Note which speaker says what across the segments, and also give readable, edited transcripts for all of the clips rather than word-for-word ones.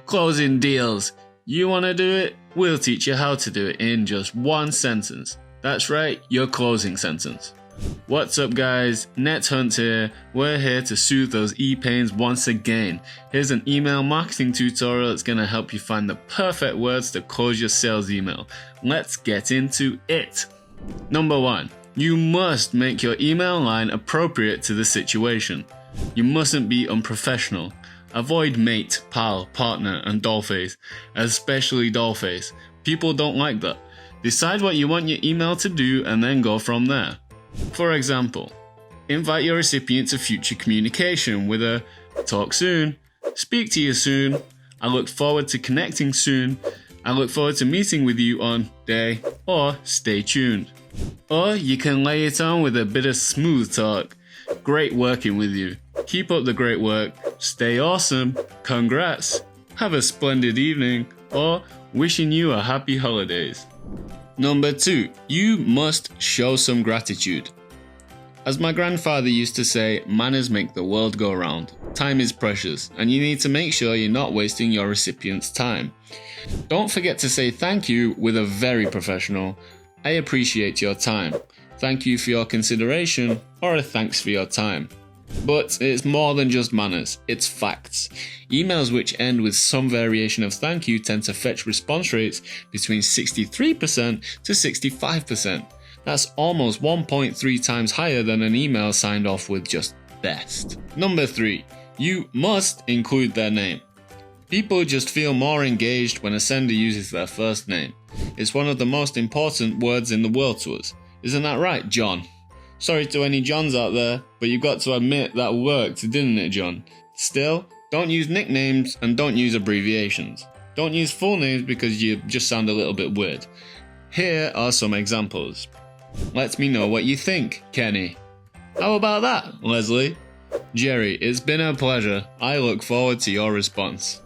Speaker 1: Closing deals. You want to do it? We'll teach you how to do it in just one sentence. That's right, your closing sentence. What's up guys, NetHunt here. We're here to soothe those e-pains once again. Here's an email marketing tutorial that's going to help you find the perfect words to close your sales email. Let's get into it. Number 1. You must make your email line appropriate to the situation. You mustn't be unprofessional. Avoid mate, pal, partner and dollface, especially dollface. People don't like that. Decide what you want your email to do and then go from there. For example, invite your recipient to future communication with a "talk soon," "speak to you soon," "I look forward to connecting soon," "I look forward to meeting with you on day," or "stay tuned." Or you can lay it on with a bit of smooth talk. "Great working with you. Keep up the great work. Stay awesome. Congrats. Have a splendid evening," or "wishing you a happy holidays." Number 2. You must show some gratitude. As my grandfather used to say, manners make the world go round. Time is precious, and you need to make sure you're not wasting your recipient's time. Don't forget to say thank you with a very professional "I appreciate your time," "Thank you for your consideration," or a "Thanks for your time." But it's more than just manners, it's facts. Emails which end with some variation of thank you tend to fetch response rates between 63% to 65%. That's almost 1.3 times higher than an email signed off with just "best." Number 3. You must include their name. People just feel more engaged when a sender uses their first name. It's one of the most important words in the world to us. Isn't that right, John? Sorry to any Johns out there, but you've got to admit that worked, didn't it, John? Still, don't use nicknames and don't use abbreviations. Don't use full names because you just sound a little bit weird. Here are some examples. "Let me know what you think, Kenny." "How about that, Leslie?" "Jerry, it's been a pleasure. I look forward to your response."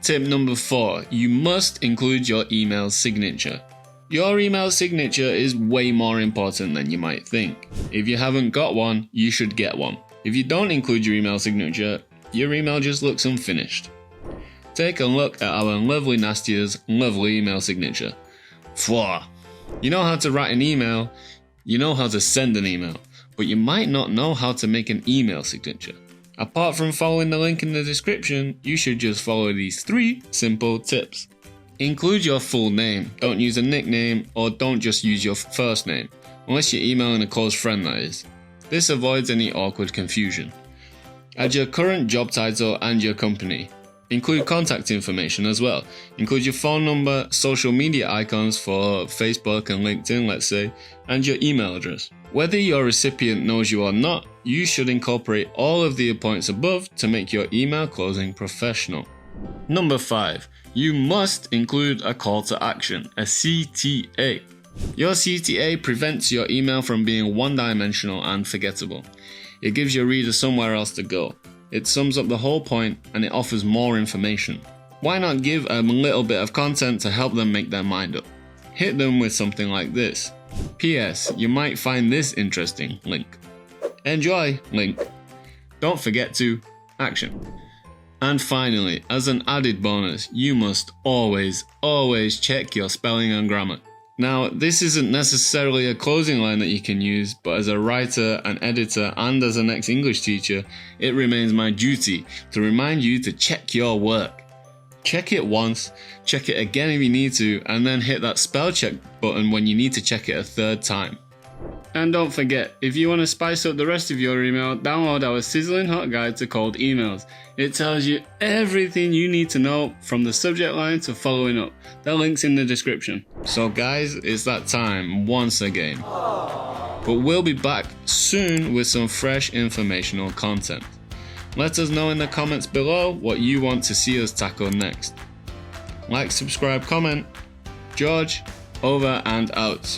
Speaker 1: Tip number 4. You must include your email signature. Your email signature is way more important than you might think. If you haven't got one, you should get one. If you don't include your email signature, your email just looks unfinished. Take a look at our lovely Nastia's lovely email signature. Pfwah! You know how to write an email, you know how to send an email, but you might not know how to make an email signature. Apart from following the link in the description, you should just follow these 3 simple tips. Include your full name, don't use a nickname, or don't just use your first name, unless you're emailing a close friend, that is. This avoids any awkward confusion. Add your current job title and your company. Include contact information as well. Include your phone number, social media icons for Facebook and LinkedIn, let's say, and your email address. Whether your recipient knows you or not, you should incorporate all of the points above to make your email closing professional. Number 5. You must include a call to action, a CTA. Your CTA prevents your email from being one-dimensional and forgettable. It gives your reader somewhere else to go. It sums up the whole point and it offers more information. Why not give a little bit of content to help them make their mind up? Hit them with something like this. "P.S. You might find this interesting, link. Enjoy, link. Don't forget to action." And finally, as an added bonus, you must always check your spelling and grammar. Now, this isn't necessarily a closing line that you can use, but as a writer, an editor, and as an ex-English teacher, it remains my duty to remind you to check your work. Check it once, check it again if you need to, and then hit that spell check button when you need to check it a 3rd time. And don't forget, if you want to spice up the rest of your email, download our sizzling hot guide to cold emails. It tells you everything you need to know from the subject line to following up. The link's in the description. So guys, it's that time once again. But we'll be back soon with some fresh informational content. Let us know in the comments below what you want to see us tackle next. Like, subscribe, comment. George, over and out.